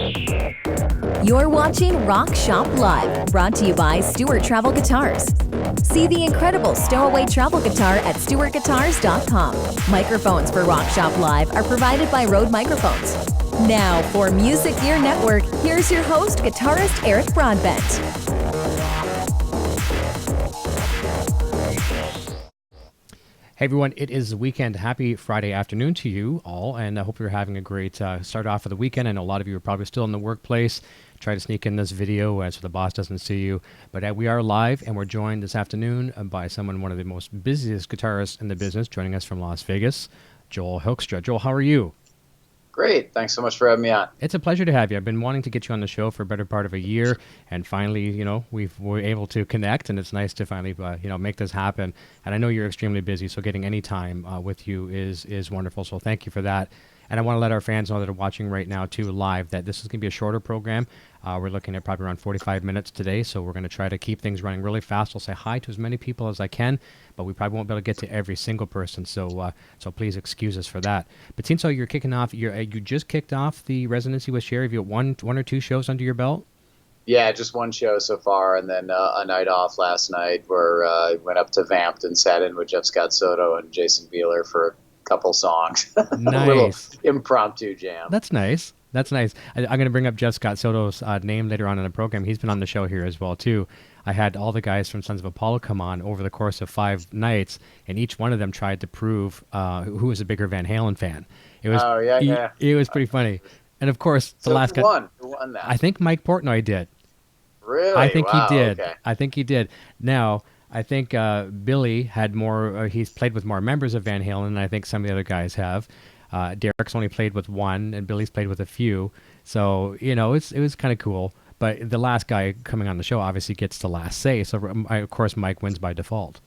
You're watching Rock Shop Live, brought to you by Stewart Travel Guitars. See the incredible stowaway travel guitar at stewartguitars.com. Microphones for Rock Shop Live are provided by Rode Microphones. Now, for Music Gear Network, here's your host, guitarist Eric Broadbent. Hey everyone, it is the weekend. Happy Friday afternoon to you all, and I hope you're having a great start off of the weekend. I know a lot of you are probably still in the workplace. Try to sneak in this video so the boss doesn't see you. But we are live, and we're joined this afternoon by one of the most busiest guitarists in the business, joining us from Las Vegas, Joel Hoekstra. Joel, how are you? Great. Thanks so much for having me on. It's a pleasure to have you. I've been wanting to get you on the show for a better part of a year, and finally, we're able to connect, and it's nice to finally, make this happen. And I know you're extremely busy, so getting any time with you is wonderful. So thank you for that. And I want to let our fans know that are watching right now, too, live, that this is going to be a shorter program. We're looking at probably around 45 minutes today, so we're going to try to keep things running really fast. I'll say hi to as many people as I can, but we probably won't be able to get to every single person, so please excuse us for that. But since you're kicking off, you just kicked off the residency with Cher. Have you got one or two shows under your belt? Yeah, just one show so far, and then a night off last night where I went up to Vamped and sat in with Jeff Scott Soto and Jason Bieler for a couple songs. Nice. A little impromptu jam. That's nice. That's nice. I'm going to bring up Jeff Scott Soto's name later on in the program. He's been on the show here as well, too. I had all the guys from Sons of Apollo come on over the course of 5 nights, and each one of them tried to prove who was a bigger Van Halen fan. It was, It was pretty funny. And, of course, the last guy... Who won that? I think Mike Portnoy did. Really? I think Wow, he did. Okay. I think he did. Now... I think Billy had more, he's played with more members of Van Halen than I think some of the other guys have. Derek's only played with one, and Billy's played with a few. So, it was kind of cool. But the last guy coming on the show obviously gets the last say. So, of course, Mike wins by default.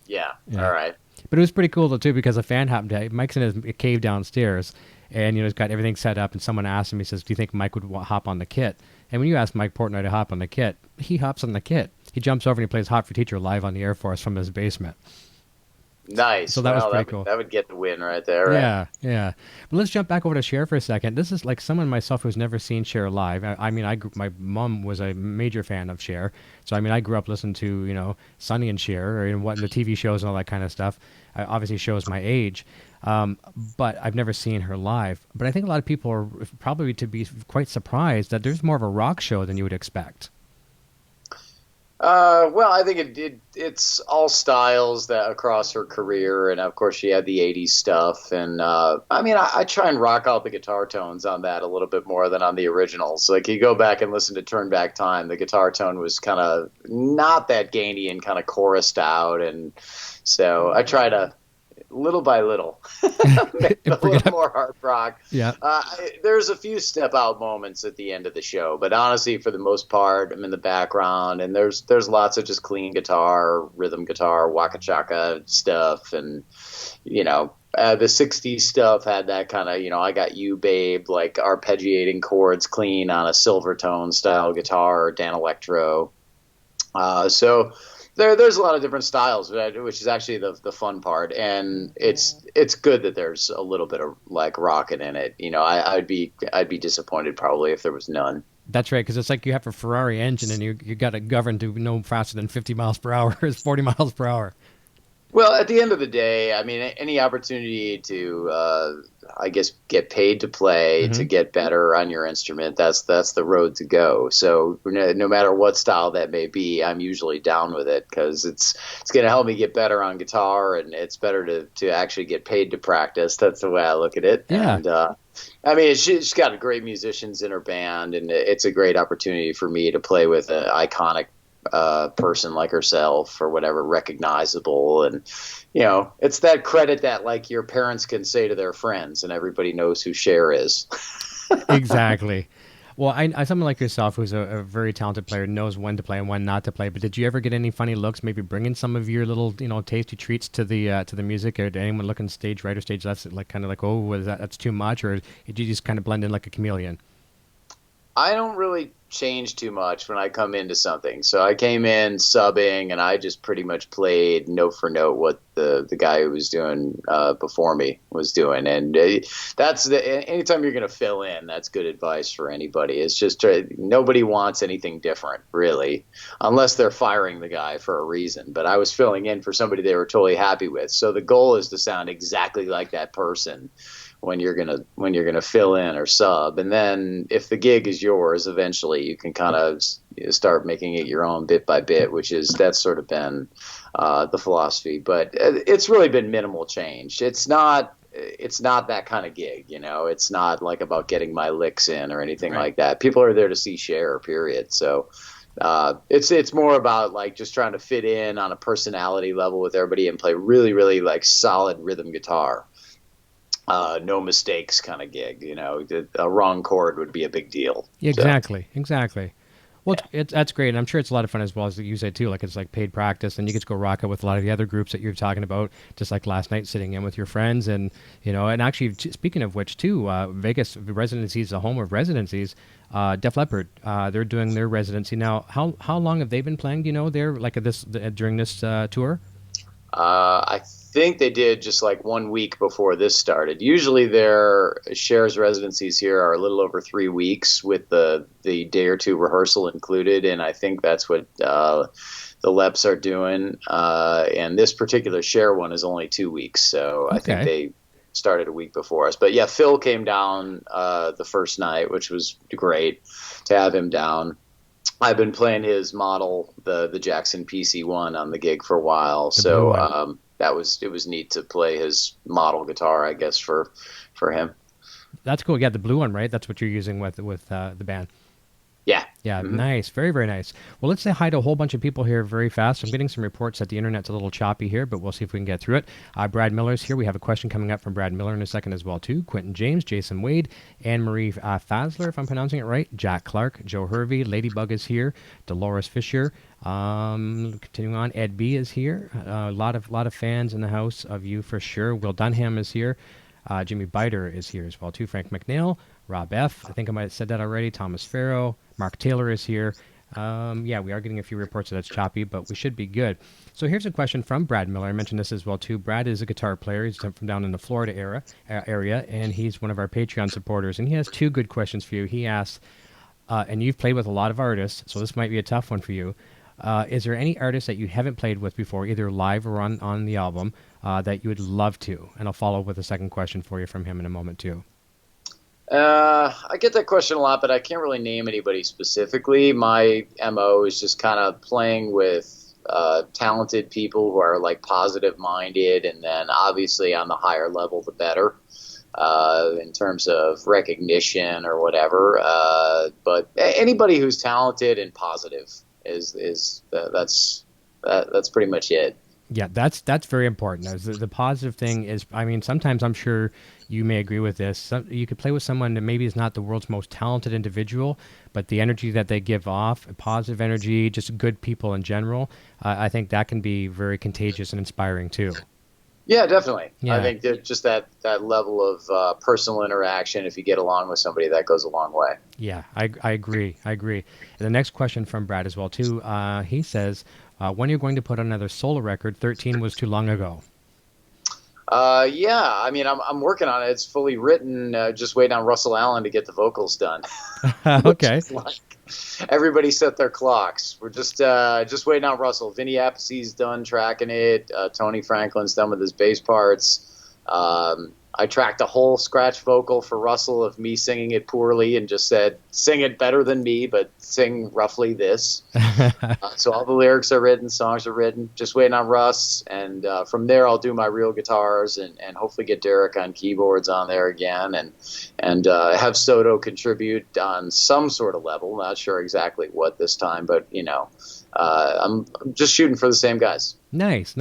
Yeah. All right. But it was pretty cool, though, too, because a fan happened to, Mike's in his cave downstairs, and, he's got everything set up, and someone asked him, he says, do you think Mike would hop on the kit? And when you ask Mike Portnoy to hop on the kit, he hops on the kit. He jumps over and he plays Hot for Teacher live on the Air Force from his basement. Nice. So that was pretty cool. That would get the win right there, right? Yeah. But let's jump back over to Cher for a second. This is like someone myself who's never seen Cher live. My mom was a major fan of Cher. So, I grew up listening to, Sonny and Cher, or what the TV shows and all that kind of stuff. Obviously shows my age. But I've never seen her live. But I think a lot of people are probably to be quite surprised that there's more of a rock show than you would expect. Well, I think it's all styles that across her career, and of course she had the 80s stuff, and I try and rock out the guitar tones on that a little bit more than on the originals. Like, you go back and listen to Turn Back Time, the guitar tone was kind of not that gainy and kind of chorused out, and so I try to little by little make it a little more hard rock. Yeah. There's a few step out moments at the end of the show, but honestly, for the most part, I'm in the background, and there's lots of just clean guitar, rhythm guitar, waka chaka stuff, and the 60s stuff had that kind of, I Got You Babe, like arpeggiating chords clean on a Silvertone style guitar or Dan Electro. So there's a lot of different styles, which is actually the fun part, and it's good that there's a little bit of like rocking in it. I'd be disappointed probably if there was none. That's right, because it's like you have a Ferrari engine and you got it governed to no faster than 50 miles per hour. It's 40 miles per hour. Well, at the end of the day, any opportunity to, get paid to play, to get better on your instrument, that's the road to go. So no matter what style that may be, I'm usually down with it because it's going to help me get better on guitar, and it's better to actually get paid to practice. That's the way I look at it. Yeah. And she's got great musicians in her band, and it's a great opportunity for me to play with an iconic person like herself or whatever, recognizable, and it's that credit that like your parents can say to their friends and everybody knows who Cher is. Exactly. Well, I someone like yourself who's a very talented player knows when to play and when not to play, but did you ever get any funny looks, maybe bringing some of your little tasty treats to the music, or did anyone looking stage right or stage left like kind of like, oh, that's too much, or did you just kind of blend in like a chameleon? I don't really change too much when I come into something. So I came in subbing, and I just pretty much played note for note what the guy who was doing before me was doing. And anytime you're going to fill in, that's good advice for anybody. It's just nobody wants anything different, really, unless they're firing the guy for a reason. But I was filling in for somebody they were totally happy with. So the goal is to sound exactly like that person when you're gonna fill in or sub. And then if the gig is yours, eventually you can kind of start making it your own bit by bit, that's sort of been the philosophy. But it's really been minimal change. It's not that kind of gig, It's not like about getting my licks in or anything like that. People are there to see Cher, period. So it's more about like just trying to fit in on a personality level with everybody and play really, really like solid rhythm guitar. No mistakes kind of gig, a wrong chord would be a big deal. Exactly. Well, that's great, and I'm sure it's a lot of fun as well, as you said too. Like it's like paid practice, and you get to go rock it with a lot of the other groups that you're talking about. Just like last night, sitting in with your friends, and and actually, speaking of which, too, Vegas residency is the home of residencies. Def Leppard, they're doing their residency now. How long have they been playing? There like during this tour? I think they did just like 1 week before this started. Usually their Cher's residencies here are a little over 3 weeks with the day or two rehearsal included, and I think that's what the Leps are doing. And this particular Cher one is only 2 weeks, so I think they started a week before us. But yeah, Phil came down the first night, which was great to have him down. I've been playing his model, the Jackson PC1, on the gig for a while, so it was neat to play his model guitar, I guess, for him. That's cool. Yeah, the blue one, right? That's what you're using with the band. Yeah. Yeah, Nice. Very, very nice. Well, let's say hi to a whole bunch of people here very fast. I'm getting some reports that the internet's a little choppy here, but we'll see if we can get through it. Brad Miller's here. We have a question coming up from Brad Miller in a second as well, too. Quentin James, Jason Wade, Anne-Marie Fasler, if I'm pronouncing it right, Jack Clark, Joe Hervey, Ladybug is here, Dolores Fisher. Continuing on, Ed B is here. A lot of fans in the house of you for sure. Will Dunham is here. Jimmy Biter is here as well, too. Frank McNeil, Rob F. I think I might have said that already. Thomas Farrow. Mark Taylor is here. Yeah, we are getting a few reports that it's choppy, but we should be good. So here's a question from Brad Miller. I mentioned this as well, too. Brad is a guitar player. He's from down in the Florida area, and he's one of our Patreon supporters. And he has two good questions for you. He asks, and you've played with a lot of artists, so this might be a tough one for you. Is there any artist that you haven't played with before, either live or on the album, that you would love to? And I'll follow up with a second question for you from him in a moment, too. I get that question a lot, but I can't really name anybody specifically. My MO is just kind of playing with talented people who are like positive minded, and then obviously on the higher level, the better. In terms of recognition or whatever. But anybody who's talented and positive that's pretty much it. Yeah, that's very important. The positive thing is, I mean, sometimes I'm sure you may agree with this. You could play with someone that maybe is not the world's most talented individual, but the energy that they give off, positive energy, just good people in general, I think that can be very contagious and inspiring too. Yeah, definitely. Yeah. I think that just that level of personal interaction, if you get along with somebody, that goes a long way. Yeah, I agree. And the next question from Brad as well, too. He says, when are you going to put on another solo record? 13 was too long ago. Yeah, I mean, I'm working on it. It's fully written. Just waiting on Russell Allen to get the vocals done. Okay. Everybody set their clocks. We're just waiting on Russell. Vinny Appice's done tracking it. Tony Franklin's done with his bass parts. I tracked a whole scratch vocal for Russell of me singing it poorly and just said, sing it better than me, but sing roughly this. So all the lyrics are written, songs are written, just waiting on Russ. And from there, I'll do my real guitars and hopefully get Derek on keyboards on there again and have Soto contribute on some sort of level. Not sure exactly what this time, but, I'm just shooting for the same guys. Nice.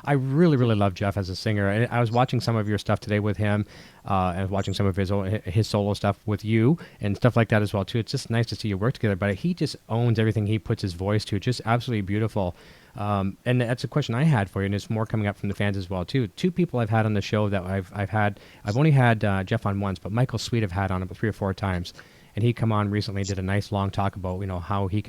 I really, really love Jeff as a singer. I was watching some of your stuff today with him, and watching some of his solo stuff with you and stuff like that as well too. It's just nice to see you work together. But he just owns everything he puts his voice to. Just absolutely beautiful. And that's a question I had for you, and there's more coming up from the fans as well too. Two people I've had on the show that I've only had Jeff on once, but Michael Sweet I've had on it 3 or 4 times. and he come on recently, did a nice long talk about, you know, how he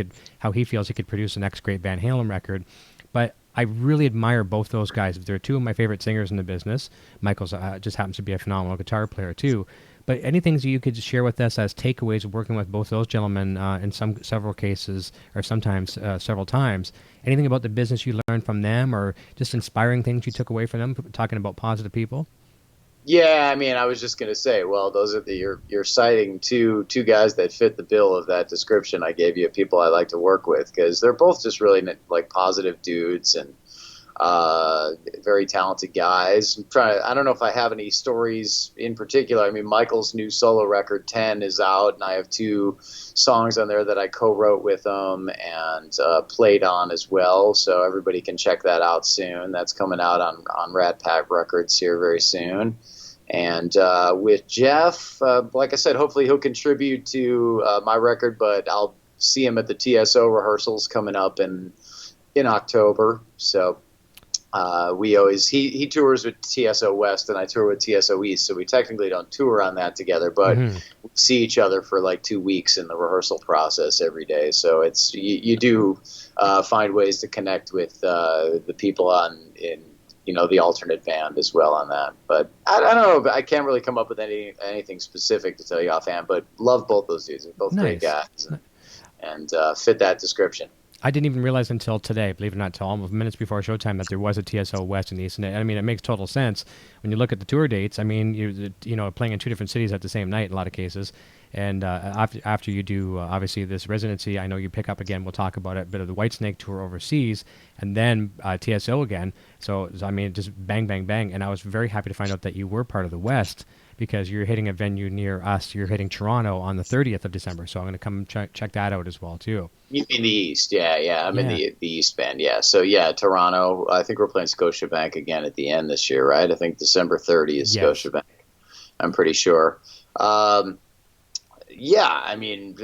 feels he could produce the next great Van Halen record. But I really admire both those guys. They're two of my favorite singers in the business. Michael's just happens to be a phenomenal guitar player too. But any things you could share with us as takeaways of working with both those gentlemen in several cases, or sometimes several times? Anything about the business you learned from them, or just inspiring things you took away from them, talking about positive people? Yeah, I mean, I was just going to say, well, those are you're citing two guys that fit the bill of that description I gave you of people I like to work with, because they're both just really like positive dudes and very talented guys. I don't know if I have any stories in particular. I mean, Michael's new solo record 10 is out, and I have 2 songs on there that I co-wrote with him and played on as well. So everybody can check that out soon. That's coming out on Rat Pack Records here very soon. And with Jeff, like I said, hopefully he'll contribute to my record, but I'll see him at the TSO rehearsals coming up in October. So he tours with TSO West and I tour with TSO East, so we technically don't tour on that together, but we see each other for like 2 weeks in the rehearsal process every day. So it's you do find ways to connect with the people in the alternate band as well on that. But I don't know, I can't really come up with anything specific to tell you offhand, but love both those dudes. They're both great guys and fit that description. I didn't even realize until today, believe it or not, until almost minutes before showtime, that there was a TSO West and East. And I mean, it makes total sense when you look at the tour dates. I mean, you're playing in 2 different cities at the same night in a lot of cases. And after you do, obviously, this residency, I know you pick up again, we'll talk about it, a bit of the Whitesnake tour overseas, and then TSO again. So, I mean, just bang, bang, bang. And I was very happy to find out that you were part of the West, because you're hitting a venue near us. You're hitting Toronto on the 30th of December. So I'm going to come check that out as well, too. You mean the East? Yeah. I'm in the East Band, yeah. So, yeah, Toronto. I think we're playing Scotiabank again at the end this year, right? I think December 30th is Scotiabank. I'm pretty sure. Yeah, I mean,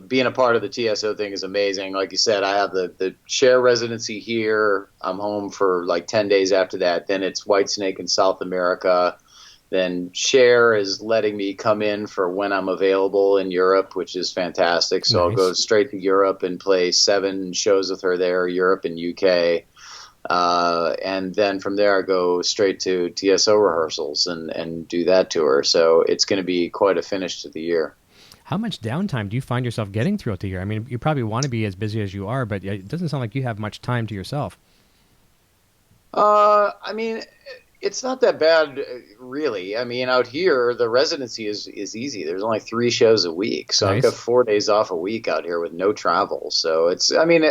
being a part of the TSO thing is amazing. Like you said, I have the Cher residency here. I'm home for like 10 days after that. Then it's Whitesnake in South America. Then Cher is letting me come in for when I'm available in Europe, which is fantastic. So I'll go straight to Europe and play 7 shows with her there, Europe and UK. And then from there I go straight to TSO rehearsals and do that tour. So it's going to be quite a finish to the year. How much downtime do you find yourself getting throughout the year? I mean, you probably want to be as busy as you are, but it doesn't sound like you have much time to yourself. I mean, it's not that bad, really. I mean, out here, the residency is easy. There's only 3 shows a week. So I've got 4 days off a week out here with no travel. So it's, I mean,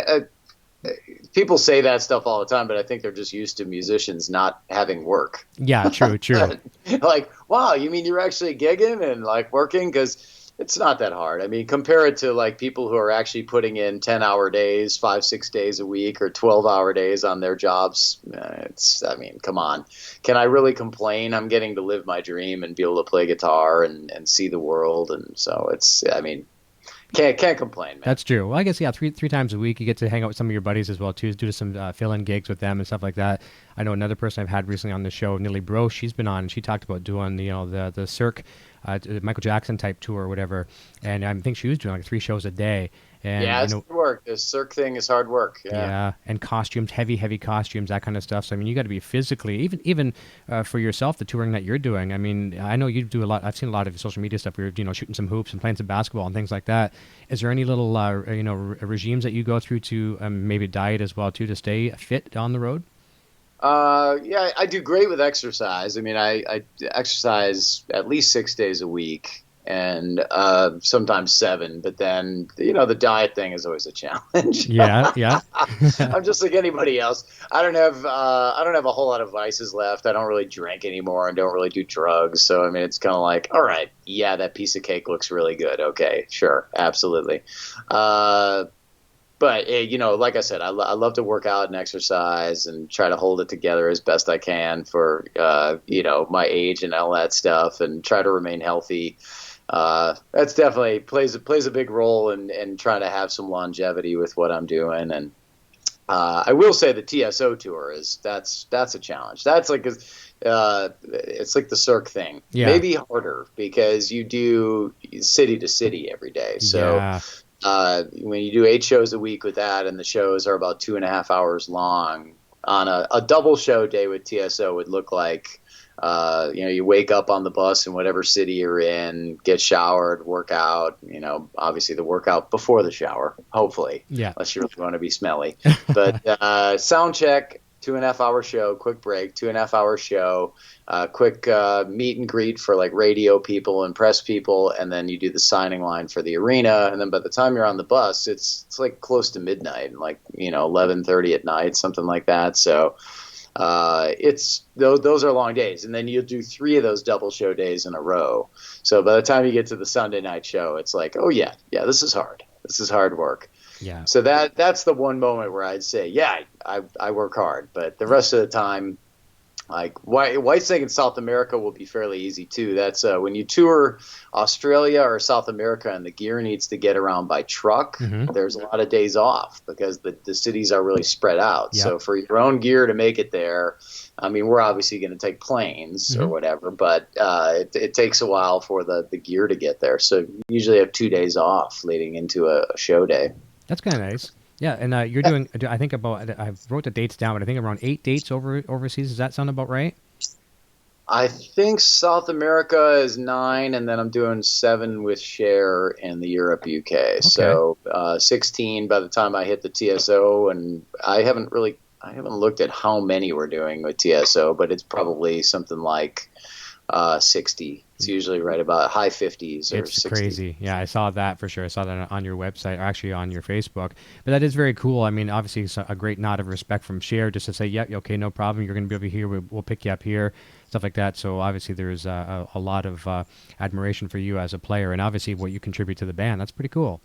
people say that stuff all the time, but I think they're just used to musicians not having work. Yeah, true. Like, wow, you mean you're actually gigging and like working? Because it's not that hard. I mean, compare it to like people who are actually putting in 10-hour days, 5-6 days a week, or 12-hour days on their jobs. I mean, come on. Can I really complain? I'm getting to live my dream and be able to play guitar and see the world. And so it's, I mean, can't complain, man. That's true. Well, I guess, yeah, three times a week you get to hang out with some of your buddies as well, too, do some fill-in gigs with them and stuff like that. I know another person I've had recently on the show, Nilly Bro, she's been on, and she talked about doing, the Cirque, Michael Jackson type tour or whatever, and I think she was doing like 3 shows a day. And, yeah, it's hard work. The Cirque thing is hard work. Yeah, and costumes, heavy costumes, that kind of stuff. So I mean, you got to be physically, even for yourself, the touring that you're doing. I mean, I know you do a lot. I've seen a lot of social media stuff where you're shooting some hoops and playing some basketball and things like that. Is there any little regimes that you go through to maybe diet as well too to stay fit on the road? Yeah, I do great with exercise. I mean, I exercise at least 6 days a week. And sometimes 7, but then the diet thing is always a challenge. Yeah. I'm just like anybody else. I don't have a whole lot of vices left. I don't really drink anymore and don't really do drugs. So I mean, it's kind of like, all right, yeah, that piece of cake looks really good. Okay, sure, absolutely. But like I said, I love to work out and exercise and try to hold it together as best I can for my age and all that stuff, and try to remain healthy. That's definitely plays a big role in trying to have some longevity with what I'm doing. And I will say the TSO tour that's a challenge. That's like it's like the Cirque thing, maybe harder because you do city to city every day. So when you do 8 shows a week with that, and the shows are about 2.5 hours long, on a double show day with TSO would look like, you wake up on the bus in whatever city you're in, get showered, work out, obviously the workout before the shower, hopefully, unless you really want to be smelly. But sound check, 2.5 hour show, quick break, 2.5 hour show, quick meet and greet for like radio people and press people, and then you do the signing line for the arena. And then by the time you're on the bus, it's like close to midnight, like 11:30 at night, something like that. So it's those are long days, and then you'll do 3 of those double show days in a row. So by the time you get to the Sunday night show, it's like, oh yeah, this is hard. This is hard work. Yeah. So that's the one moment where I'd say, I work hard, but the rest of the time, like Whitesnake in South America will be fairly easy too. That's when you tour Australia or South America and the gear needs to get around by truck. There's a lot of days off because the cities are really spread out. Yep. So for your own gear to make it there, I mean, we're obviously going to take planes or whatever, but it takes a while for the gear to get there. So you usually have 2 days off leading into a show day. That's kind of nice. Yeah, and you're doing, I think I wrote the dates down, but I think around 8 dates overseas. Does that sound about right? I think South America is 9, and then I'm doing 7 with Cher in the Europe, UK. Okay. So 16 by the time I hit the TSO, and I haven't looked at how many we're doing with TSO, but it's probably something like 60. It's usually right about high 50s or 60. It's crazy. Yeah, I saw that for sure. I saw that on your website, or actually on your Facebook. But that is very cool. I mean, obviously, it's a great nod of respect from Cher just to say, yep, okay, no problem. You're going to be over here. We'll pick you up here, stuff like that. So obviously, there's a lot of admiration for you as a player, and obviously what you contribute to the band. That's pretty cool.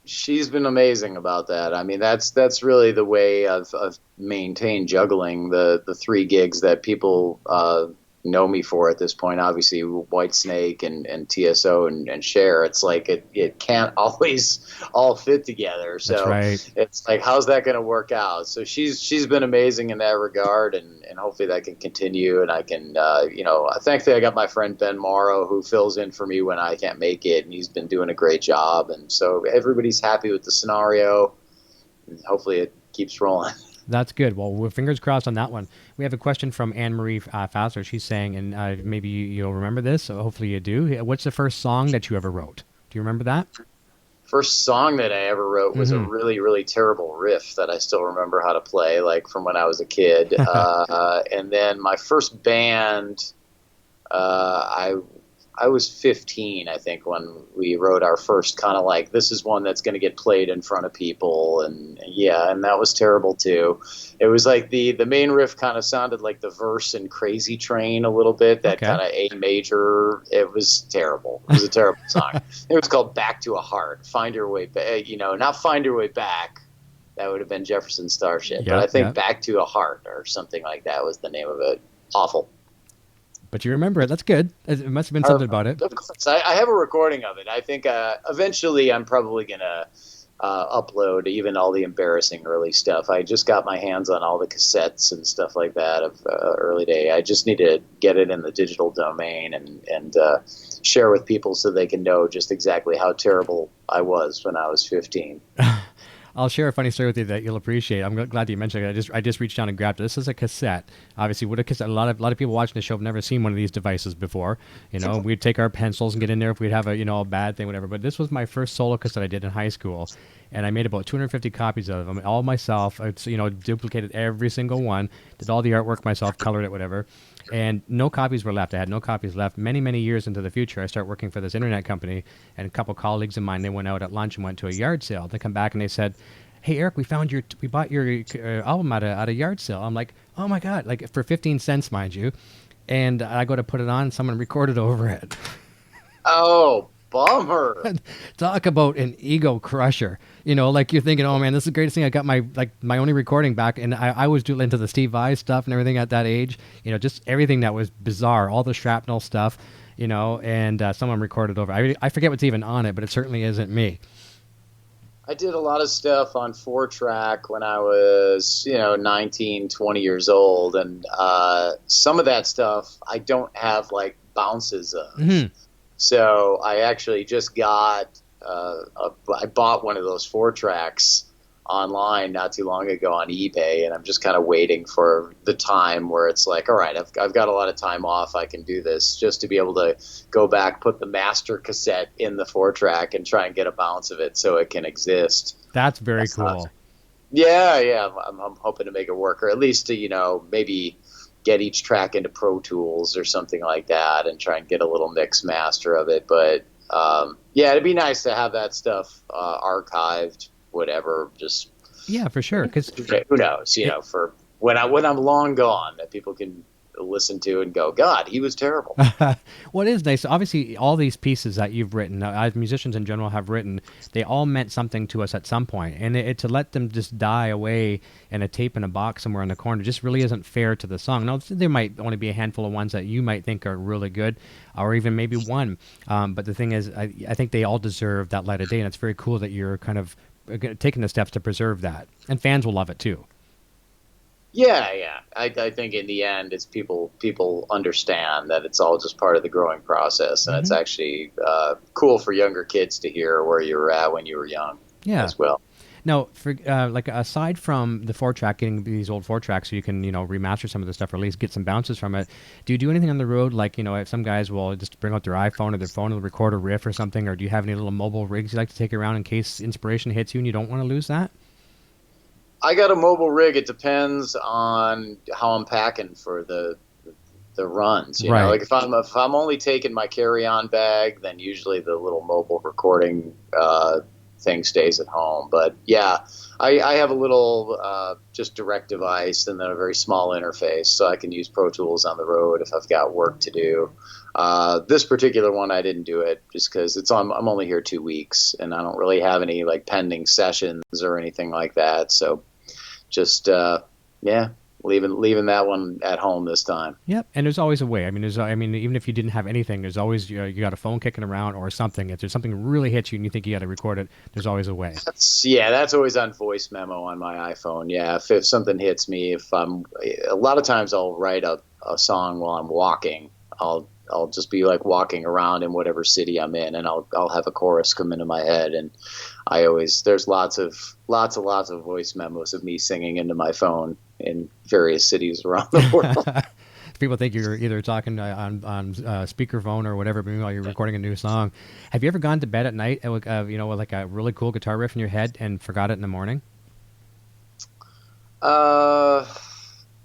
She's been amazing about that. I mean, that's really the way I've maintained juggling the 3 gigs that people know me for at this point. Obviously Whitesnake and TSO and Cher, it's like it can't always all fit together. So right. It's like, how's that going to work out? So she's been amazing in that regard, and hopefully that can continue, and I can thankfully I got my friend Ben Morrow who fills in for me when I can't make it, and he's been doing a great job, and so everybody's happy with the scenario, and hopefully it keeps rolling. That's good. Well, we're fingers crossed on that one. We have a question from Anne-Marie Fassler. She's saying, and maybe you'll remember this, so hopefully you do. What's the first song that you ever wrote? Do you remember that? First song that I ever wrote was a really, really terrible riff that I still remember how to play, like from when I was a kid. And then my first band, I was 15, I think, when we wrote our first kind of like, this is one that's going to get played in front of people. And that was terrible too. It was like the main riff kind of sounded like the verse in Crazy Train a little bit, that kind of A major. It was terrible. It was a terrible song. It was called Back to a Heart, Find Your Way Back, not Find Your Way Back. That would have been Jefferson Starship. But I think Back to a Heart or something like that was the name of it. Awful. But you remember it. That's good. It must have been something about it. Of course. I have a recording of it. I think eventually I'm probably going to upload even all the embarrassing early stuff. I just got my hands on all the cassettes and stuff like that of early day. I just need to get it in the digital domain and share with people so they can know just exactly how terrible I was when I was 15. I'll share a funny story with you that you'll appreciate. I'm glad that you mentioned it. I just reached down and grabbed it. This is a cassette. Obviously, what a cassette. A lot of people watching the show have never seen one of these devices before. We'd take our pencils and get in there if we'd have a bad thing, whatever. But this was my first solo cassette I did in high school, and I made about 250 copies of them, all myself. It's duplicated every single one, did all the artwork myself, colored it, whatever. And no copies were left. I had no copies left. Many, many years into the future, I started working for this internet company, and a couple colleagues of mine, they went out at lunch and went to a yard sale. They come back and they said, "Hey, Eric, we bought your album at a yard sale." I'm like, "Oh my God," like for 15 cents, mind you. And I go to put it on, and someone recorded over it. Oh, bummer. Talk about an ego crusher. Like you're thinking, oh man, this is the greatest thing. I got my only recording back, and I was doing into the Steve Vai stuff and everything at that age. Just everything that was bizarre, all the shrapnel stuff, and someone recorded over. I forget what's even on it, but it certainly isn't me. I did a lot of stuff on 4-track when I was, 19, 20 years old. And some of that stuff I don't have like bounces of. Mm-hmm. So I actually just got, I bought one of those 4-tracks online not too long ago on eBay, and I'm just kind of waiting for the time where it's like, all right, I've got a lot of time off, I can do this, just to be able to go back, put the master cassette in the 4-track and try and get a bounce of it so it can exist. That's very cool. Yeah, I'm hoping to make it work, or at least to, maybe get each track into Pro Tools or something like that and try and get a little mix master of it. But yeah, it'd be nice to have that stuff archived, whatever, just for sure, because who knows, for when I'm long gone, that people can listen to and go, God, he was terrible. Well, it is nice. Obviously, all these pieces that you've written, as musicians in general have written, they all meant something to us at some point, and to let them just die away in a tape in a box somewhere in the corner just really isn't fair to the song. Now, there might only be a handful of ones that you might think are really good, or even maybe one, but the thing is, I think they all deserve that light of day, and it's very cool that you're kind of taking the steps to preserve that, and fans will love it too. Yeah. I think in the end, it's people understand that it's all just part of the growing process, and it's actually cool for younger kids to hear where you were at when you were young as well. Now, for aside from the 4-track, getting these old 4-tracks so you can remaster some of the stuff, or at least get some bounces from it, do you do anything on the road? Like if some guys will just bring out their iPhone or their phone and record a riff or something, or do you have any little mobile rigs you like to take around in case inspiration hits you and you don't want to lose that? I got a mobile rig. It depends on how I'm packing for the runs. You know, like if I'm only taking my carry-on bag, then usually the little mobile recording thing stays at home. But yeah, I have a little just direct device and then a very small interface, so I can use Pro Tools on the road if I've got work to do. This particular one, I didn't do it just because I'm only here 2 weeks and I don't really have any like pending sessions or anything like that. So just leaving that one at home this time. Yep, and there's always a way. I mean, even if you didn't have anything, there's always you got a phone kicking around or something. If there's something really hits you and you think you got to record it, there's always a way. That's always on voice memo on my iPhone. Yeah, if something hits me, a lot of times I'll write a song while I'm walking. I'll just be like walking around in whatever city I'm in, and I'll have a chorus come into my head, and there's lots of voice memos of me singing into my phone in various cities around the world. People think you're either talking on speakerphone or whatever, but while you're recording a new song. Have you ever gone to bed at night with like a really cool guitar riff in your head and forgot it in the morning?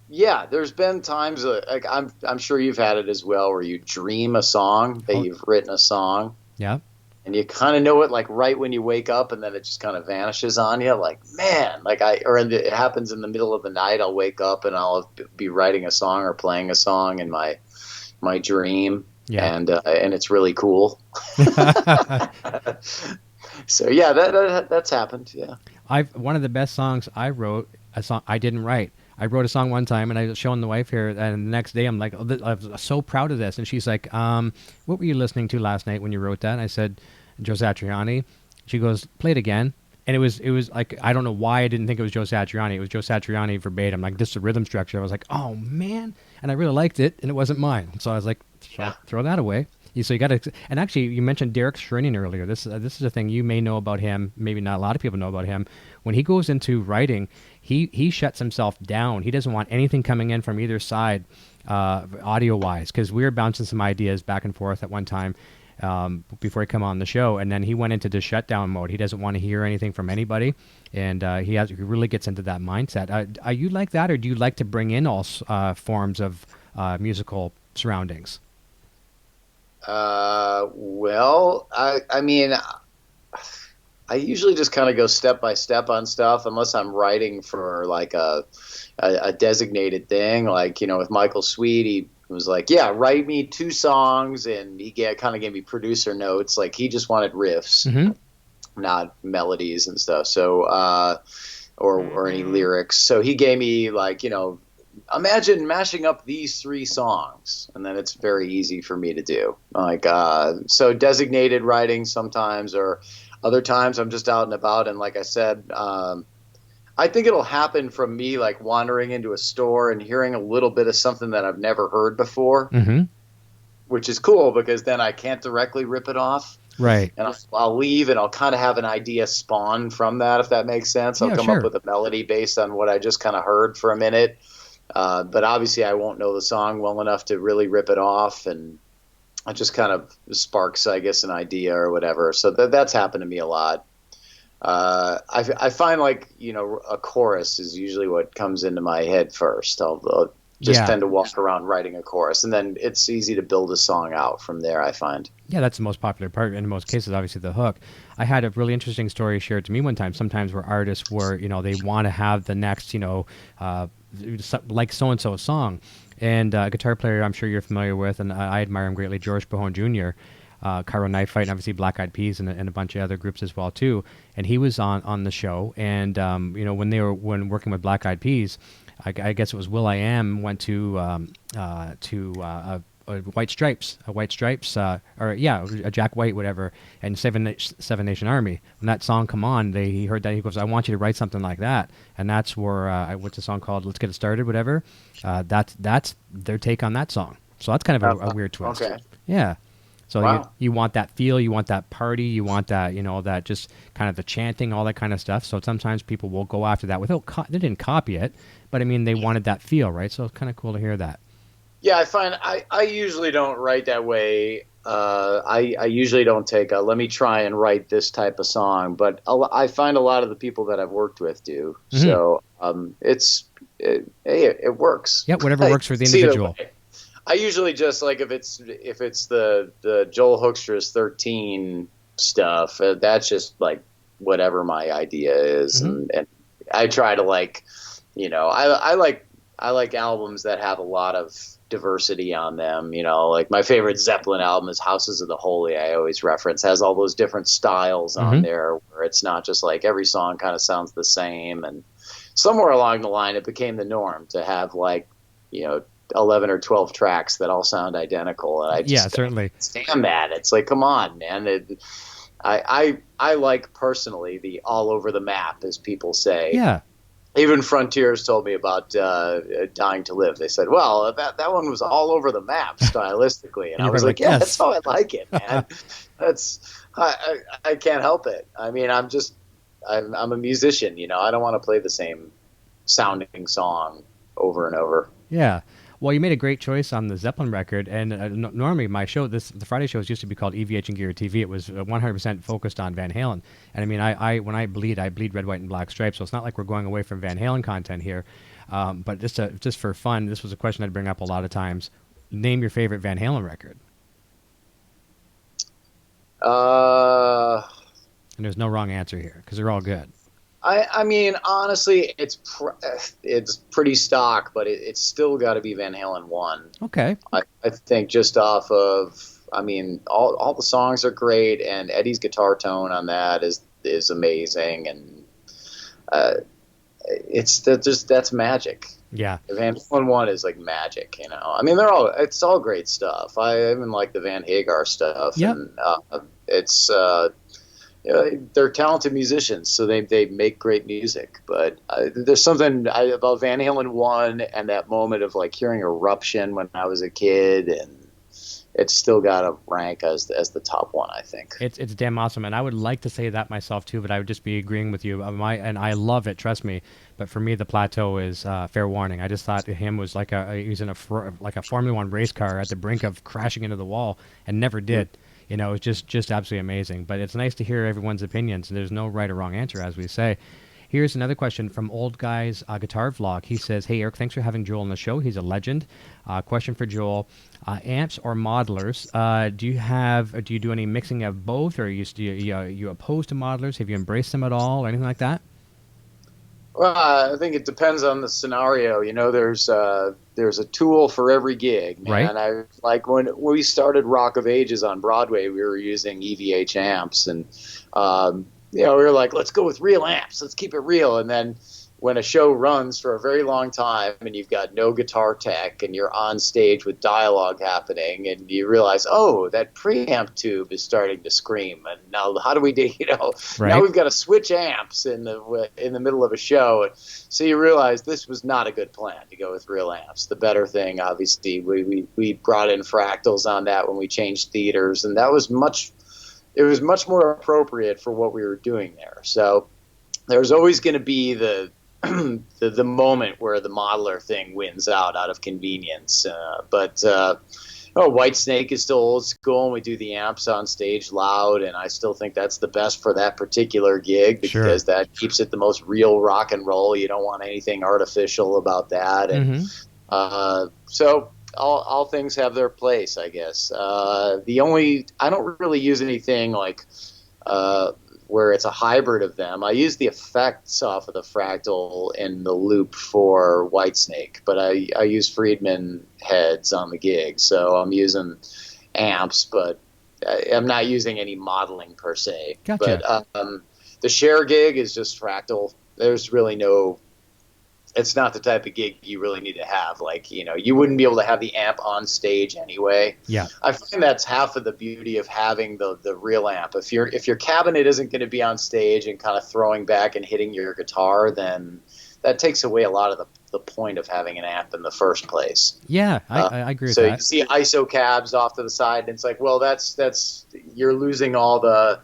Yeah, there's been times like I'm sure you've had it as well, where you dream a song that you've written a song. Yeah. And you kind of know it like right when you wake up, and then it just kind of vanishes on you. Like, man, it happens in the middle of the night. I'll wake up and I'll be writing a song or playing a song in my dream. Yeah. And it's really cool. So yeah, that's happened. Yeah. One of the best songs I wrote, a song I didn't write. I wrote a song one time, and I was showing the wife here, and the next day I'm like, I was so proud of this. And she's like, what were you listening to last night when you wrote that? And I said, Joe Satriani. She goes, play it again. And it was like, I don't know why I didn't think it was Joe Satriani. It was Joe Satriani verbatim. Like, this is the rhythm structure. I was like, oh, man. And I really liked it, and it wasn't mine. So I was like, throw that away. So you got to, and actually, you mentioned Derek Schrinning earlier. This is a thing you may know about him. Maybe not a lot of people know about him. When he goes into writing, he shuts himself down. He doesn't want anything coming in from either side, audio-wise, because we were bouncing some ideas back and forth at one time before he come on the show, and then he went into the shutdown mode. He doesn't want to hear anything from anybody, and he really gets into that mindset. Are you like that, or do you like to bring in all forms of musical surroundings? Well, I mean, I usually just kind of go step by step on stuff, unless I'm writing for like a designated thing. Like, with Michael Sweet, he was like, yeah, write me 2 songs, and he kind of gave me producer notes. Like, he just wanted riffs, not melodies and stuff. So, or any lyrics. So he gave me like, imagine mashing up these 3 songs, and then it's very easy for me to do. Like, so designated writing sometimes, or Other times I'm just out and about, and like I said, I think it'll happen from me like wandering into a store and hearing a little bit of something that I've never heard before, which is cool because then I can't directly rip it off. Right. And I'll leave and I'll kind of have an idea spawn from that, if that makes sense. I'll come up with a melody based on what I just kind of heard for a minute. But obviously I won't know the song well enough to really rip it off, and it just kind of sparks, I guess, an idea or whatever. So that's happened to me a lot. I find like, a chorus is usually what comes into my head first. I'll just tend to walk around writing a chorus, and then it's easy to build a song out from there, I find. Yeah, that's the most popular part in most cases, obviously the hook. I had a really interesting story shared to me one time, sometimes where artists were, they want to have the next, like so-and-so song. And a guitar player I'm sure you're familiar with, and I admire him greatly, George Pahone Jr., Cairo Knife Fight, and obviously Black Eyed Peas and a bunch of other groups as well too. And he was on the show, and when working with Black Eyed Peas, I guess it was Will.i.am went to White Stripes, a Jack White, whatever, and Seven Nation Army. When that song come on, he heard that, he goes, "I want you to write something like that," and that's where what's the song called? Let's Get It Started, whatever. That's their take on that song. So that's kind of a weird twist. Okay. Yeah. So you want that feel, you want that party, you want that, that just kind of the chanting, all that kind of stuff. So sometimes people will go after that without, they didn't copy it, but I mean, they wanted that feel, right? So it's kind of cool to hear that. Yeah, I find I usually don't write that way. I usually don't take let me try and write this type of song, but I find a lot of the people that I've worked with do. So it works. Yeah, whatever works for the individual. I usually just like if it's the Joel Hoekstra's 13 stuff, that's just like whatever my idea is, and I try to I like albums that have a lot of diversity on them. Like my favorite Zeppelin album is Houses of the Holy. I always reference, has all those different styles on there, where it's not just like every song kind of sounds the same. And somewhere along the line, it became the norm to have 11 or 12 tracks that all sound identical, and I just certainly stand that. It's like, come on, man. I like personally the all over the map, as people say. Yeah. Even Frontiers told me about Dying to Live. They said, well, that one was all over the map stylistically, and I was like, yeah, that's how I like it, man. I can't help it. I mean, I'm a musician, I don't want to play the same sounding song over and over. Yeah. Well, you made a great choice on the Zeppelin record, and normally my show, the Friday shows used to be called EVH and Gear TV. It was 100% focused on Van Halen, and I mean, when I bleed red, white, and black stripes. So it's not like we're going away from Van Halen content here, but just for fun, this was a question I'd bring up a lot of times. Name your favorite Van Halen record. And there's no wrong answer here because they're all good. I mean, honestly, it's pretty stock, but it's still got to be Van Halen 1. Okay. I think just off of, I mean, all the songs are great, and Eddie's guitar tone on that is amazing, and that's magic. Yeah. Van Halen 1 is like magic, I mean, it's all great stuff. I even like the Van Hagar stuff. Yep. And it's they're talented musicians, so they make great music. But there's something about Van Halen 1 and that moment of like hearing Eruption when I was a kid, and it's still got to rank as the top one, I think. It's damn awesome, and I would like to say that myself too, but I would just be agreeing with you. And I love it, trust me. But for me, the plateau is Fair Warning. I just thought him was like he's in a Formula One race car at the brink of crashing into the wall, and never did. It's just absolutely amazing. But it's nice to hear everyone's opinions, and there's no right or wrong answer, as we say. Here's another question from Old Guy's Guitar Vlog. He says, "Hey, Eric, thanks for having Joel on the show. He's a legend. Question for Joel. Amps or modelers? Do you do any mixing of both, or are you opposed to modelers? Have you embraced them at all, or anything like that?" Well, I think it depends on the scenario. There's a tool for every gig, man. Right. When we started Rock of Ages on Broadway, we were using EVH amps, and we were like, let's go with real amps. Let's keep it real. And then when a show runs for a very long time and you've got no guitar tech and you're on stage with dialogue happening and you realize, oh, that preamp tube is starting to scream, and now how do we do, now we've got to switch amps in the middle of a show. So you realize this was not a good plan to go with real amps. The better thing, obviously, we brought in fractals on that when we changed theaters, and that was much more appropriate for what we were doing there. So there's always going to be the moment where the modeler thing wins out of convenience. But Whitesnake is still old school, and we do the amps on stage loud, and I still think that's the best for that particular gig because that keeps it the most real rock and roll. You don't want anything artificial about that. And so all things have their place, I guess. I don't really use anything like where it's a hybrid of them. I use the effects off of the fractal in the loop for Whitesnake, but I use Friedman heads on the gig, so I'm using amps, but I'm not using any modeling per se. Gotcha. But the Cher gig is just fractal. There's really it's not the type of gig you really need to have. Like, you wouldn't be able to have the amp on stage anyway. Yeah. I find that's half of the beauty of having the real amp. If your cabinet isn't going to be on stage and kind of throwing back and hitting your guitar, then that takes away a lot of the point of having an amp in the first place. Yeah, I agree with that. So that. you see ISO cabs off to the side, and it's like, well, that's you're losing all the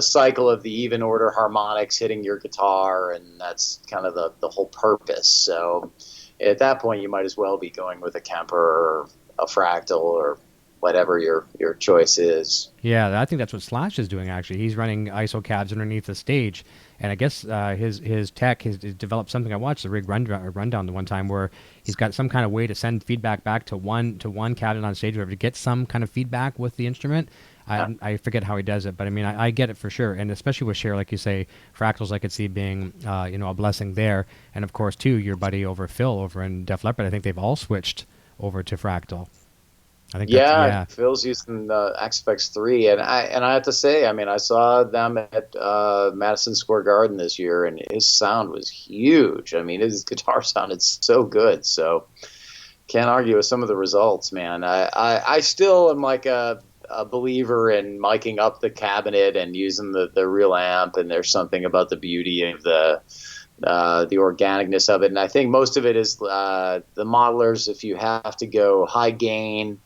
cycle of the even order harmonics hitting your guitar, and that's kind of the whole purpose. So at that point, you might as well be going with a Kemper or a Fractal or whatever your choice is. Yeah, I think that's what Slash is doing, actually. He's running ISO cabs underneath the stage, and I guess his tech has developed something. I watched the rig rundown the one time where he's got some kind of way to send feedback back to one cabinet on stage, or to get some kind of feedback with the instrument. I forget how he does it, but I mean, I get it for sure. And especially with Cher, like you say, fractals I could see being, a blessing there. And of course, too, your buddy Phil over in Def Leppard, I think they've all switched over to fractal. I think Phil's using the XFX 3, and I have to say, I mean, I saw them at Madison Square Garden this year, and his sound was huge. I mean, his guitar sounded so good. So can't argue with some of the results, man. I still am like a believer in miking up the cabinet and using the real amp, and there's something about the beauty of the organicness of it. And I think most of it is the modelers, if you have to go high gain,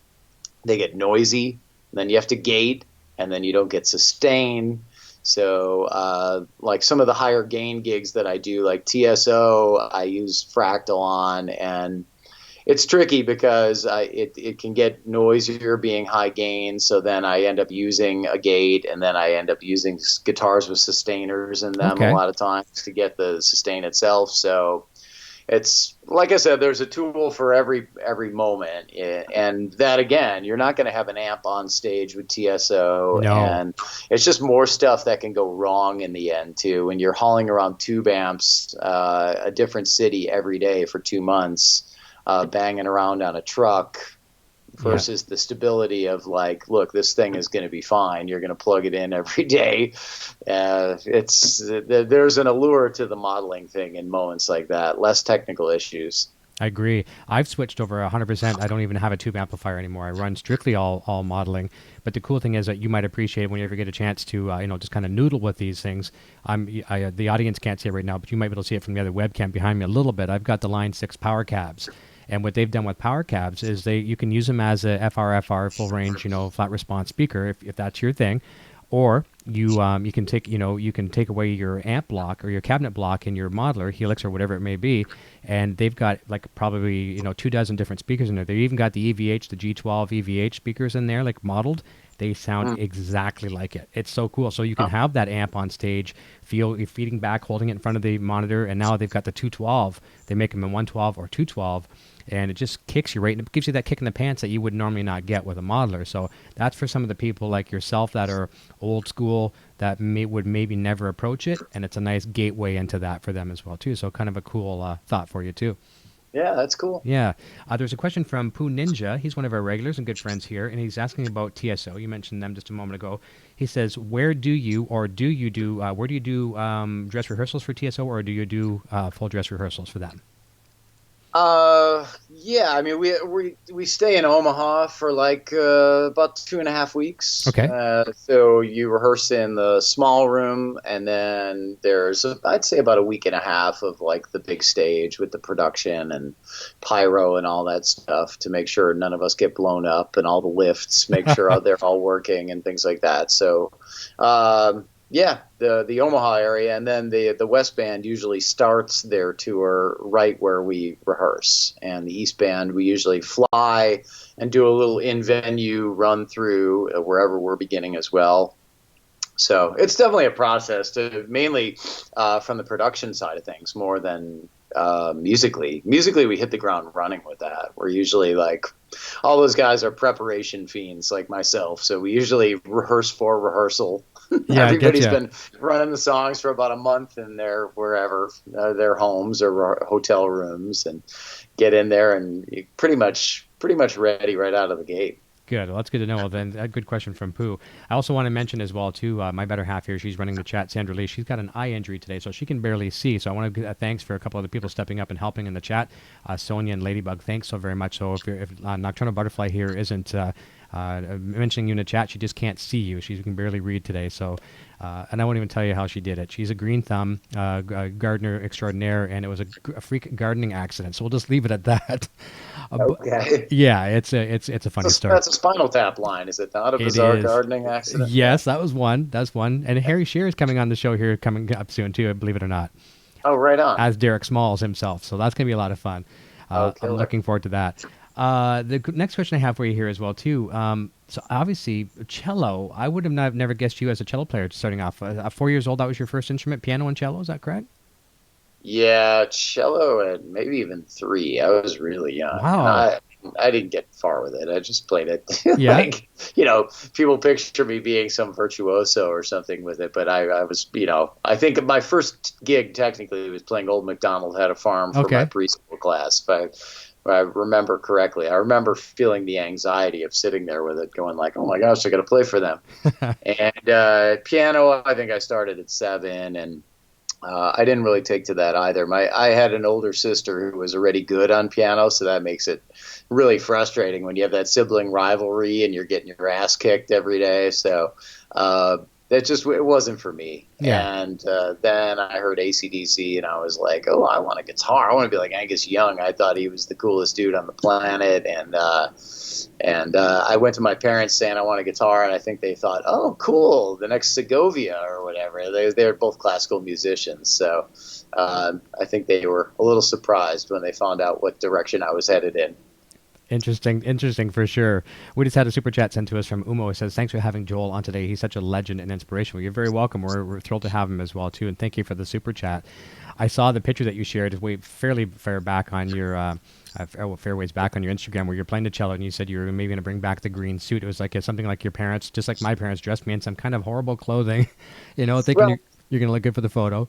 they get noisy, then you have to gate, and then you don't get sustain. So like some of the higher gain gigs that I do, like TSO, I use fractal on, and it's tricky because it can get noisier being high gain, so then I end up using a gate, and then I end up using guitars with sustainers in them a lot of times to get the sustain itself. So it's, like I said, there's a tool for every moment, and that, again, you're not going to have an amp on stage with TSO, and it's just more stuff that can go wrong in the end, too. When you're hauling around tube amps a different city every day for 2 months, banging around on a truck versus the stability of like, look, this thing is going to be fine. You're going to plug it in every day. There's an allure to the modeling thing in moments like that. Less technical issues. I agree. I've switched over 100%. I don't even have a tube amplifier anymore. I run strictly all modeling. But the cool thing is that you might appreciate when you ever get a chance to, just kind of noodle with these things. The audience can't see it right now, but you might be able to see it from the other webcam behind me a little bit. I've got the Line 6 power cabs. And what they've done with power cabs is you can use them as a FR full range, flat response speaker if that's your thing, or you can take away your amp block or your cabinet block in your modeler, helix or whatever it may be, and they've got like probably 24 different speakers in there. They've even got the EVH, the G12 EVH speakers in there, like modeled. They sound exactly like it. It's so cool. So you can have that amp on stage, feeding back, holding it in front of the monitor, and now they've got the 212. They make them in 112 or 212, and it just kicks you right, and it gives you that kick in the pants that you would normally not get with a modeler. So that's for some of the people like yourself that are old school, that would maybe never approach it, and it's a nice gateway into that for them as well, too. So kind of a cool thought for you, too. Yeah, that's cool. Yeah. There's a question from Pooh Ninja. He's one of our regulars and good friends here, and he's asking about TSO. You mentioned them just a moment ago. He says, where do you do dress rehearsals for TSO, or do you do full dress rehearsals for them? Yeah, I mean, we stay in Omaha for like about 2.5 weeks. Okay. So you rehearse in the small room, and then there's I'd say about a week and a half of like the big stage with the production and pyro and all that stuff to make sure none of us get blown up, and all the lifts, make sure they're all working and things like that. So, yeah, the Omaha area, and then the West Band usually starts their tour right where we rehearse, and the East Band we usually fly and do a little in-venue run through wherever we're beginning as well. So it's definitely a process to mainly from the production side of things more than musically. Musically, we hit the ground running with that. We're usually like, all those guys are preparation fiends like myself, so we usually rehearse for rehearsal. Yeah, Everybody's been running the songs for about a month in their wherever their homes or hotel rooms, and get in there and you're pretty much ready right out of the gate. Good. Well, that's good to know. Well, then, a good question from Pooh. I also want to mention as well, too, my better half here, she's running the chat, Sandra Lee. She's got an eye injury today, so she can barely see. So I want to give thanks for a couple other people stepping up and helping in the chat. Sonia and Ladybug, thanks so very much. So if Nocturnal Butterfly here isn't mentioning you in the chat, she just can't see you. She can barely read today. So, and I won't even tell you how she did it. She's a green thumb gardener extraordinaire, and it was a freak gardening accident. So we'll just leave it at that. Okay. Yeah, it's a funny story. That's a Spinal Tap line, is it not? A bizarre gardening accident? Yes, that was one. That's one. And Harry Shearer is coming on the show here, coming up soon too, believe it or not. Oh, right on. As Derek Smalls himself. So that's going to be a lot of fun. I'm looking forward to that. The next question I have for you here as well too. So obviously cello. I would have never guessed you as a cello player starting off. 4 years old, that was your first instrument, piano and cello. Is that correct? Yeah, cello at maybe even 3. I was really young. Wow. I didn't get far with it. I just played it. Yeah. Like, people picture me being some virtuoso or something with it, but I was, I think my first gig technically was playing Old MacDonald Had a Farm for my preschool class. If I remember correctly. I remember feeling the anxiety of sitting there with it, going like, oh my gosh, I got to play for them. And piano, I think I started at 7, and I didn't really take to that either. I had an older sister who was already good on piano, so that makes it really frustrating when you have that sibling rivalry and you're getting your ass kicked every day. So it wasn't for me. Yeah. And then I heard AC/DC, and I was like, oh, I want a guitar. I want to be like Angus Young. I thought he was the coolest dude on the planet. And I went to my parents saying I want a guitar, and I think they thought, oh, cool, the next Segovia or whatever. They're both classical musicians, so I think they were a little surprised when they found out what direction I was headed in. Interesting for sure. We just had a super chat sent to us from Umo. It says, thanks for having Joel on today. He's such a legend and inspiration. Well, you're very welcome. We're thrilled to have him as well, too, and thank you for the super chat. I saw the picture that you shared fairly far back on your fairways back on your Instagram, where you're playing the cello, and you said you were maybe going to bring back the green suit. It was like something like your parents, just like my parents, dressed me in some kind of horrible clothing, thinking you're going to look good for the photo.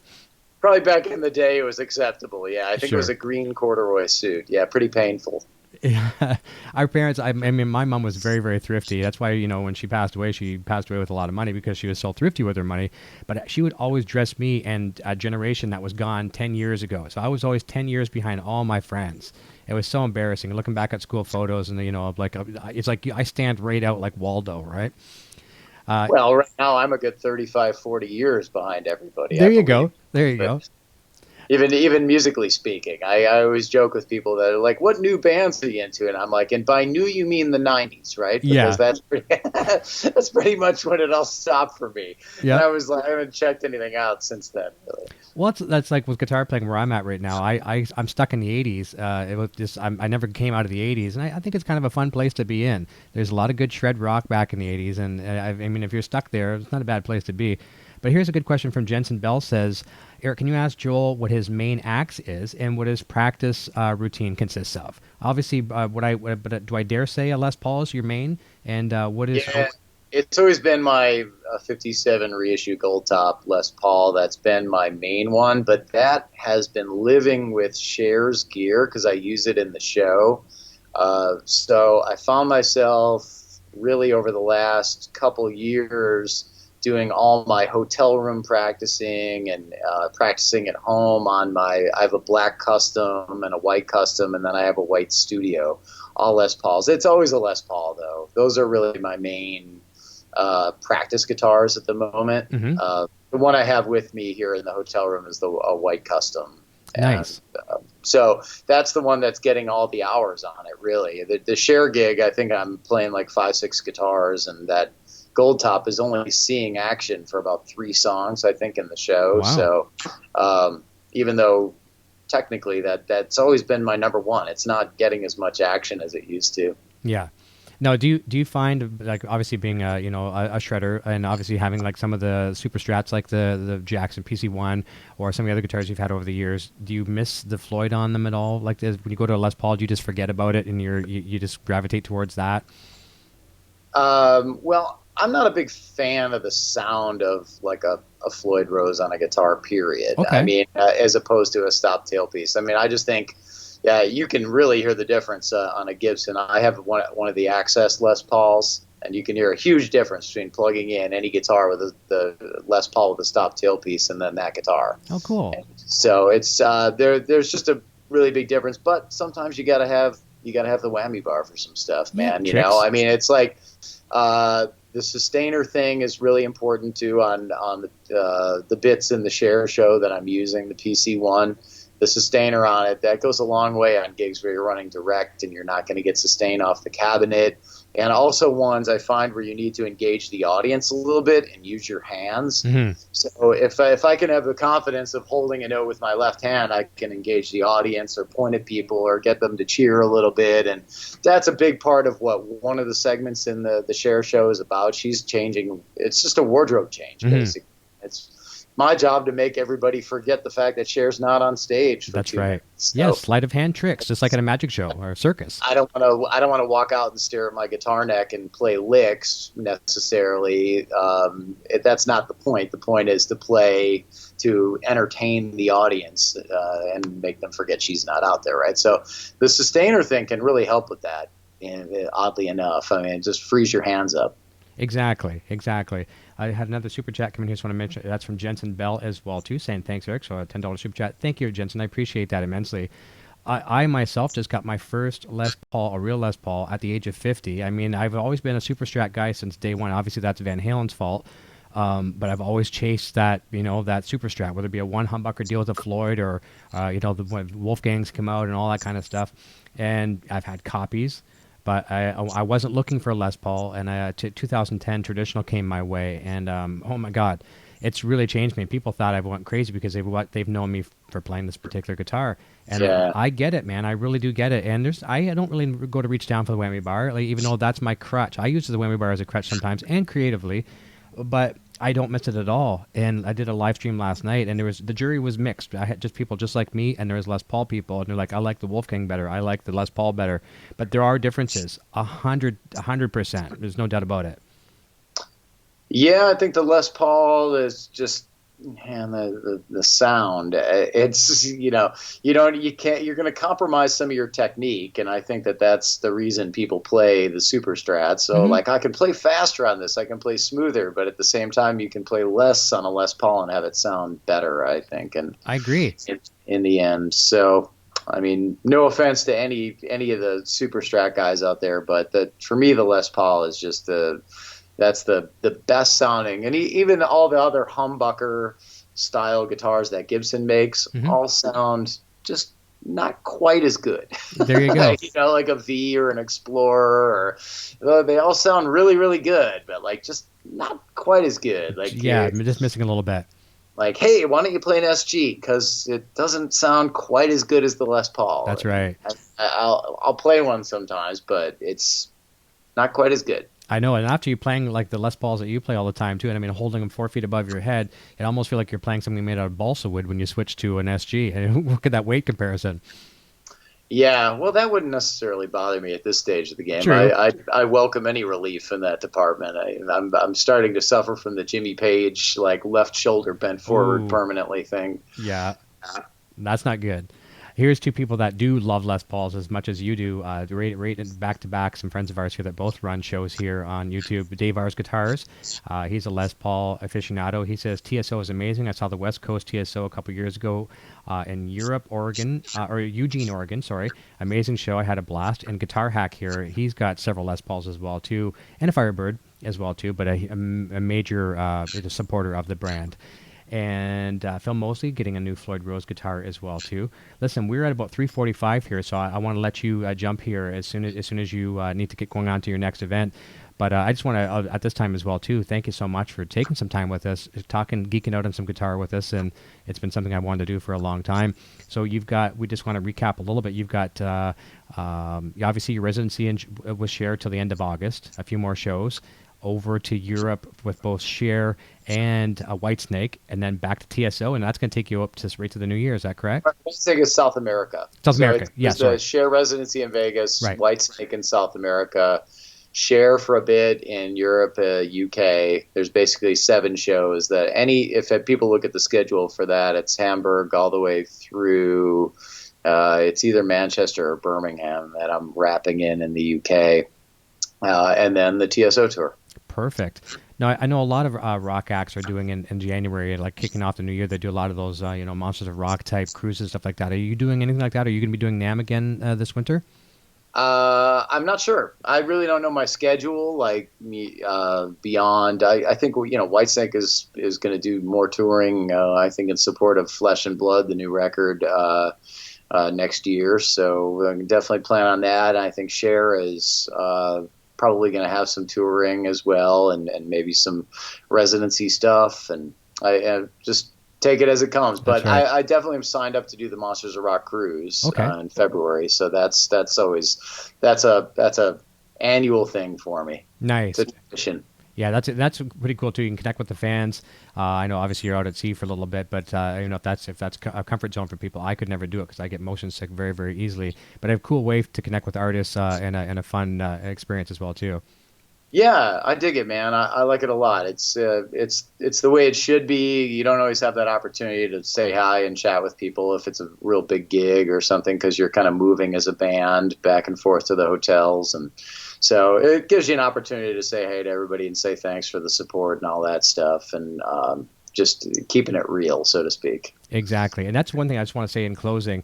Probably back in the day it was acceptable. Yeah, I think It was a green corduroy suit. Yeah, pretty painful. Yeah. Our parents, I mean, my mom was very, very thrifty. That's why, when she passed away with a lot of money because she was so thrifty with her money. But she would always dress me and a generation that was gone 10 years ago. So I was always 10 years behind all my friends. It was so embarrassing. Looking back at school photos and, it's like I stand right out like Waldo, right? Well, right now I'm a good 35, 40 years behind everybody. There you go. Even musically speaking, I always joke with people that are like, what new bands are you into? And I'm like, and by new, you mean the 90s, right? Because that's pretty much when it all stopped for me. Yeah. And I was like, I haven't checked anything out since then, really. Well, that's like with guitar playing where I'm at right now. I'm stuck in the 80s. It was just I never came out of the 80s, and I think it's kind of a fun place to be in. There's a lot of good shred rock back in the 80s, and I mean, if you're stuck there, it's not a bad place to be. But here's a good question from Jensen Bell. Says, Eric, can you ask Joel what his main axe is and what his practice routine consists of? Obviously, but do I dare say a Les Paul is your main? And what is? Yeah. It's always been my 57 reissue gold top Les Paul. That's been my main one, but that has been living with Cher's gear because I use it in the show. So I found myself really over the last couple years doing all my hotel room practicing and practicing at home on I have a black custom and a white custom, and then I have a white studio, all Les Pauls. It's always a Les Paul, though. Those are really my main practice guitars at the moment. Mm-hmm. The one I have with me here in the hotel room is a white custom. Nice. And, so that's the one that's getting all the hours on it, really. The Cher gig, I think I'm playing like 5-6 guitars, and that gold top is only seeing action for about 3 songs, I think, in the show. Wow. So even though technically that's always been my number one, it's not getting as much action as it used to. Yeah. Now, do you find, like, obviously being a shredder and obviously having like some of the super strats like the Jackson PC1 or some of the other guitars you've had over the years, do you miss the Floyd on them at all? Like when you go to a Les Paul, do you just forget about it and you just gravitate towards that? Well, I'm not a big fan of the sound of like a Floyd Rose on a guitar, period. Okay. I mean, as opposed to a stop tailpiece. I mean, I just think, yeah, you can really hear the difference on a Gibson. I have one of the Access Les Pauls, and you can hear a huge difference between plugging in any guitar with the Les Paul with a stop tailpiece and then that guitar. Oh, cool. And so it's there's just a really big difference, but sometimes you gotta have the whammy bar for some stuff, man. Yeah, you know, I mean, it's like the sustainer thing is really important too on the bits in the Cher show that I'm using, the PC1. The sustainer on it, that goes a long way on gigs where you're running direct and you're not going to get sustain off the cabinet. And also ones I find where you need to engage the audience a little bit and use your hands. Mm-hmm. So if I can have the confidence of holding a note with my left hand, I can engage the audience or point at people or get them to cheer a little bit. And that's a big part of what one of the segments in the Cher show is about. She's changing. It's just a wardrobe change, basically. It's my job to make everybody forget the fact that Cher's not on stage. That's right. Minutes. So Yeah, sleight of hand tricks, just like at a magic show or a circus. I don't want to walk out and stare at my guitar neck and play licks necessarily. That's not the point. The point is to play to entertain the audience and make them forget she's not out there, right? So the sustainer thing can really help with that. And oddly enough, I mean, it just frees your hands up. Exactly. I had another super chat come in here. Just want to mention that's from Jensen Bell as well too, saying thanks, Eric. So a $10 super chat. Thank you, Jensen. I appreciate that immensely. I myself just got my first Les Paul, a real Les Paul, at the age of 50. I mean, I've always been a super strat guy since day one. Obviously, that's Van Halen's fault. But I've always chased that, that super strat, whether it be a one humbucker deal with a Floyd or, when Wolfgang's come out and all that kind of stuff. And I've had copies. But I wasn't looking for a Les Paul, and 2010 traditional came my way, and oh my God, it's really changed me. People thought I went crazy because they've known me for playing this particular guitar, and yeah. I get it, man. I really do get it. And I don't really go to reach down for the whammy bar, like, even though that's my crutch. I use the whammy bar as a crutch sometimes and creatively, but I don't miss it at all. And I did a live stream last night, and the jury was mixed. I had just people just like me, and there was Les Paul people, and they're like, I like the Wolfgang better, I like the Les Paul better. But there are differences, 100%. There's no doubt about it. Yeah, I think the Les Paul is just, man, the sound. It's you're going to compromise some of your technique, and I think that's the reason people play the super strat. So like, I can play faster on this, I can play smoother, but at the same time you can play less on a Les Paul and have it sound better, I think. And I agree in the end. So I mean, no offense to any of the super strat guys out there, but for me the Les Paul is just that's the best sounding, and even all the other humbucker style guitars that Gibson makes all sound just not quite as good. There you go. Like a V or an Explorer, or they all sound really, really good, but like just not quite as good. Like I'm just missing a little bit. Like, hey, why don't you play an SG? Because it doesn't sound quite as good as the Les Paul. That's right. I'll play one sometimes, but it's not quite as good. I know, and after you playing like the Les Pauls that you play all the time too, and I mean holding them 4 feet above your head, it almost feel like you're playing something made out of balsa wood when you switch to an SG. And look at that weight comparison. Yeah, well, that wouldn't necessarily bother me at this stage of the game. True. I welcome any relief in that department. I'm starting to suffer from the Jimmy Page like left shoulder bent forward Ooh, permanently thing. yeah. That's not good. Here's two people that do love Les Pauls as much as you do. Rated back to back, some friends of ours here that both run shows here on YouTube. Dave R's Guitars. He's a Les Paul aficionado. He says TSO is amazing. I saw the West Coast TSO a couple years ago in Eugene, Oregon. Sorry, amazing show. I had a blast. And Guitar Hack here. He's got several Les Pauls as well too, and a Firebird as well too. But a major supporter of the brand. And Phil Mosley getting a new Floyd Rose guitar as well too. Listen, we're at about 3:45 here, so I want to let you jump here as soon as you need to get going on to your next event. But I just want to at this time as well too. Thank you so much for taking some time with us, geeking out on some guitar with us, and it's been something I wanted to do for a long time. So we just want to recap a little bit. You've got obviously your residency with Cher till the end of August. A few more shows. Over to Europe with both Cher and Whitesnake, and then back to TSO, and that's going to take you up to right to the new year. Is that correct? Whitesnake is South America. South America, yes. The Cher residency in Vegas, right. Whitesnake in South America, Cher for a bit in Europe, UK. There's basically 7 shows that if people look at the schedule for that, it's Hamburg all the way through. It's either Manchester or Birmingham that I'm wrapping in the UK, and then the TSO tour. Perfect. Now, I know a lot of rock acts are doing in January, like kicking off the new year. They do a lot of those, Monsters of Rock type cruises, stuff like that. Are you doing anything like that? Are you going to be doing NAMM again this winter? I'm not sure. I really don't know my schedule. Beyond, I think Whitesnake is going to do more touring. I think in support of Flesh and Blood, the new record, next year. So I can definitely plan on that. I think Cher is probably going to have some touring as well, and maybe some residency stuff, and I just take it as it comes. But right. I definitely am signed up to do the Monsters of Rock cruise in February, so that's a annual thing for me. Nice. It's a tradition. Yeah, that's pretty cool too. You can connect with the fans. I know obviously you're out at sea for a little bit, but if that's a comfort zone for people, I could never do it because I get motion sick very, very easily. But a cool way to connect with artists and a fun experience as well too. Yeah, I dig it, man. I like it a lot. It's the way it should be. You don't always have that opportunity to say hi and chat with people if it's a real big gig or something, because you're kind of moving as a band back and forth to the hotels, and so it gives you an opportunity to say hey to everybody and say thanks for the support and all that stuff, and just keeping it real, so to speak. Exactly. And that's one thing I just want to say in closing.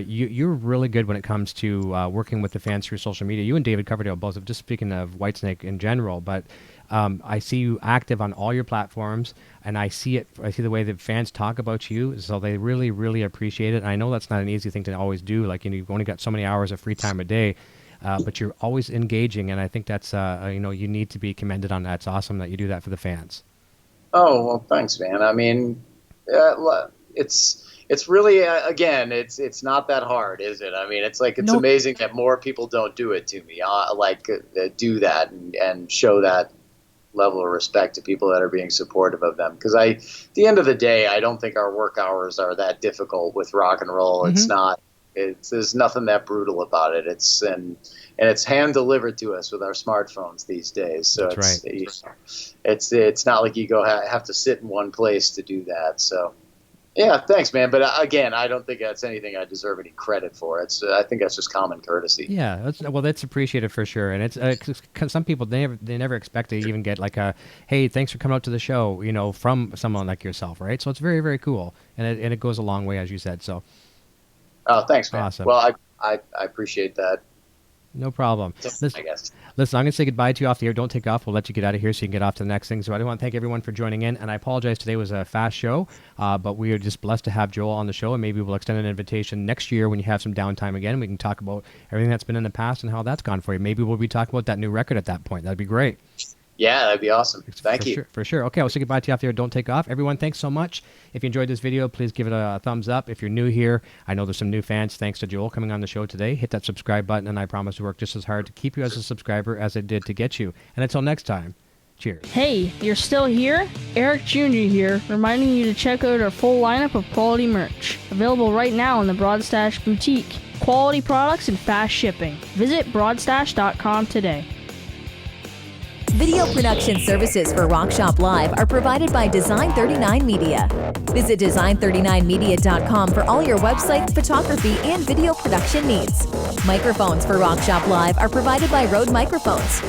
You're really good when it comes to working with the fans through social media. You and David Coverdale both, just speaking of Whitesnake in general, but I see you active on all your platforms, and I see the way that fans talk about you, so they really, really appreciate it. And I know that's not an easy thing to always do. Like, you've only got so many hours of free time a day, but you're always engaging, and I think that's, you need to be commended on that. It's awesome that you do that for the fans. Oh, well, thanks, man. I mean, it's really, again, it's not that hard, is it? I mean, it's amazing that more people don't do it to me, do that and show that level of respect to people that are being supportive of them. Because at the end of the day, I don't think our work hours are that difficult with rock and roll. Mm-hmm. It's not. There's nothing that brutal about it. And it's hand delivered to us with our smartphones these days. So that's right. It's not like you have to sit in one place to do that. So yeah, thanks, man. But again, I don't think that's anything I deserve any credit for. I think that's just common courtesy. Yeah, that's appreciated for sure. And it's some people they never expect to even get like a hey, thanks for coming out to the show, from someone like yourself, right? So it's very, very cool, and it goes a long way, as you said. So. Oh, thanks, man. Awesome. Well, I appreciate that. No problem. I guess. Listen, I'm going to say goodbye to you off the air. Don't take off. We'll let you get out of here so you can get off to the next thing. So I do want to thank everyone for joining in, and I apologize. Today was a fast show, but we are just blessed to have Joel on the show, and maybe we'll extend an invitation next year when you have some downtime again. We can talk about everything that's been in the past and how that's gone for you. Maybe we'll be talking about that new record at that point. That'd be great. Yeah, that'd be awesome. Thank you. For sure. Okay, I'll say goodbye to you off there. Don't take off. Everyone, thanks so much. If you enjoyed this video, please give it a thumbs up. If you're new here, I know there's some new fans. Thanks to Joel coming on the show today. Hit that subscribe button, and I promise to work just as hard to keep you as a subscriber as I did to get you. And until next time, Cheers. Hey, you're still here? Eric Jr. here, reminding you to check out our full lineup of quality merch. Available right now in the Broadstash Boutique. Quality products and fast shipping. Visit broadstash.com today. Video production services for Rock Shop Live are provided by Design 39 Media. Visit design39media.com for all your website, photography, and video production needs. Microphones for Rock Shop Live are provided by Rode Microphones.